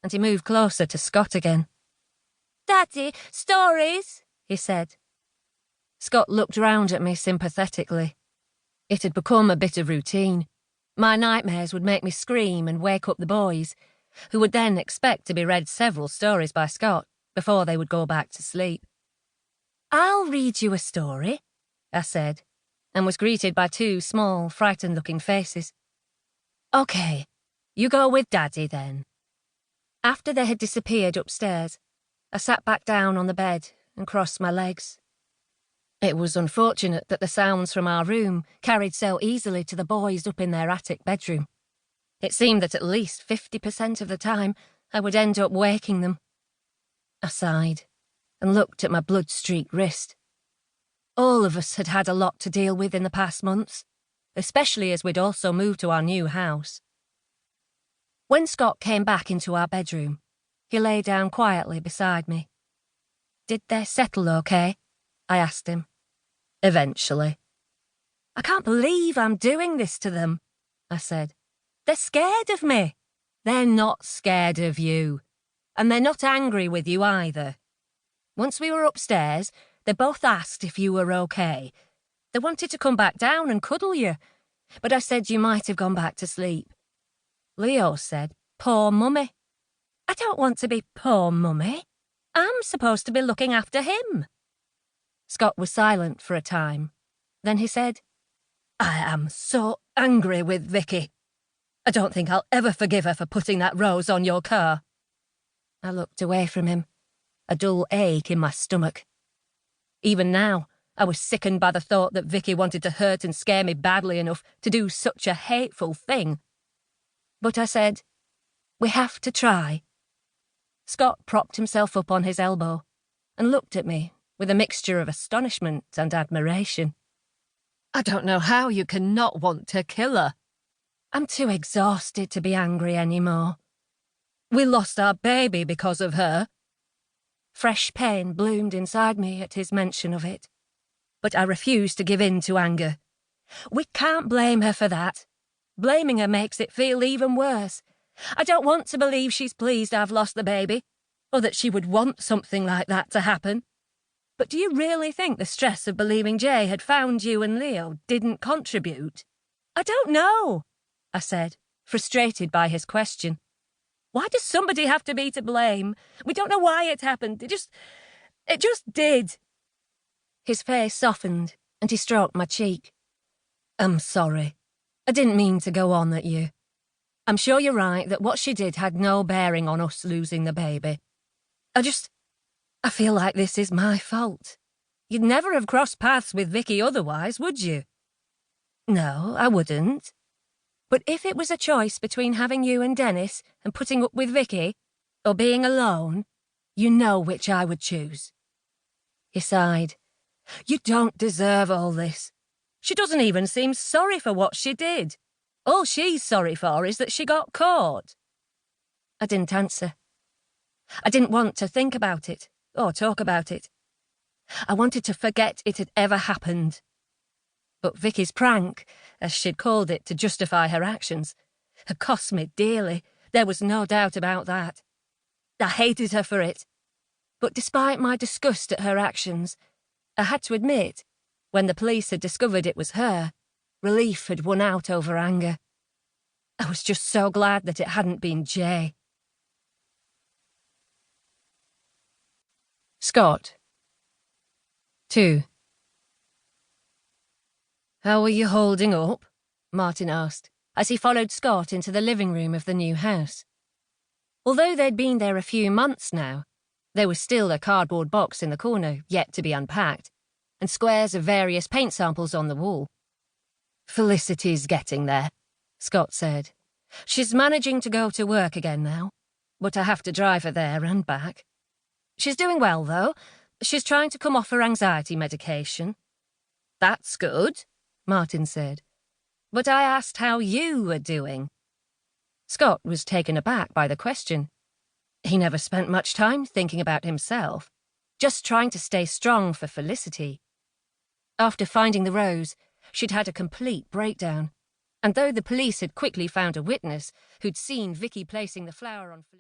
and he moved closer to Scott again. "Daddy, stories," he said. Scott looked round at me sympathetically. It had become a bit of routine. My nightmares would make me scream and wake up the boys, who would then expect to be read several stories by Scott before they would go back to sleep. "I'll read you a story," I said, and was greeted by two small, frightened-looking faces. "OK, you go with Daddy then." After they had disappeared upstairs, I sat back down on the bed and crossed my legs. It was unfortunate that the sounds from our room carried so easily to the boys up in their attic bedroom. It seemed that at least 50% of the time I would end up waking them. I sighed and looked at my blood-streaked wrist. All of us had had a lot to deal with in the past months, especially as we'd also moved to our new house. When Scott came back into our bedroom, he lay down quietly beside me. "Did they settle okay?" I asked him. "Eventually." "I can't believe I'm doing this to them," I said. "They're scared of me." "They're not scared of you. And they're not angry with you either. Once we were upstairs, they both asked if you were okay. They wanted to come back down and cuddle you, but I said you might have gone back to sleep. Leo said, 'Poor Mummy.' I don't want to be poor Mummy. I'm supposed to be looking after him." Scott was silent for a time. Then he said, "I am so angry with Vicky. I don't think I'll ever forgive her for putting that rose on your car." I looked away from him, a dull ache in my stomach. Even now, I was sickened by the thought that Vicky wanted to hurt and scare me badly enough to do such a hateful thing. But I said, "We have to try." Scott propped himself up on his elbow and looked at me with a mixture of astonishment and admiration. "I don't know how you can not want to kill her." "I'm too exhausted to be angry anymore." "We lost our baby because of her." Fresh pain bloomed inside me at his mention of it. But I refused to give in to anger. "We can't blame her for that. Blaming her makes it feel even worse. I don't want to believe she's pleased I've lost the baby, or that she would want something like that to happen. But do you really think the stress of believing Jay had found you and Leo didn't contribute?" "I don't know," I said, frustrated by his question. "Why does somebody have to be to blame? We don't know why it happened. It just did." His face softened, and he stroked my cheek. "I'm sorry. I didn't mean to go on at you. I'm sure you're right that what she did had no bearing on us losing the baby. I feel like this is my fault. You'd never have crossed paths with Vicky otherwise, would you?" "No, I wouldn't. But if it was a choice between having you and Dennis and putting up with Vicky, or being alone, you know which I would choose." He sighed. "You don't deserve all this. She doesn't even seem sorry for what she did. All she's sorry for is that she got caught." I didn't answer. I didn't want to think about it or talk about it. I wanted to forget it had ever happened. But Vicky's prank, as she'd called it to justify her actions, had cost me dearly. There was no doubt about that. I hated her for it. But despite my disgust at her actions, I had to admit, when the police had discovered it was her, relief had won out over anger. I was just so glad that it hadn't been Jay. Scott. 2. "How are you holding up?" Martin asked, as he followed Scott into the living room of the new house. Although they'd been there a few months now, there was still a cardboard box in the corner yet to be unpacked, and squares of various paint samples on the wall. "Felicity's getting there," Scott said. "She's managing to go to work again now, but I have to drive her there and back. She's doing well, though. She's trying to come off her anxiety medication." "That's good," Martin said. "But I asked how you were doing." Scott was taken aback by the question. He never spent much time thinking about himself, just trying to stay strong for Felicity. After finding the rose, she'd had a complete breakdown, and though the police had quickly found a witness who'd seen Vicky placing the flower on Felicity,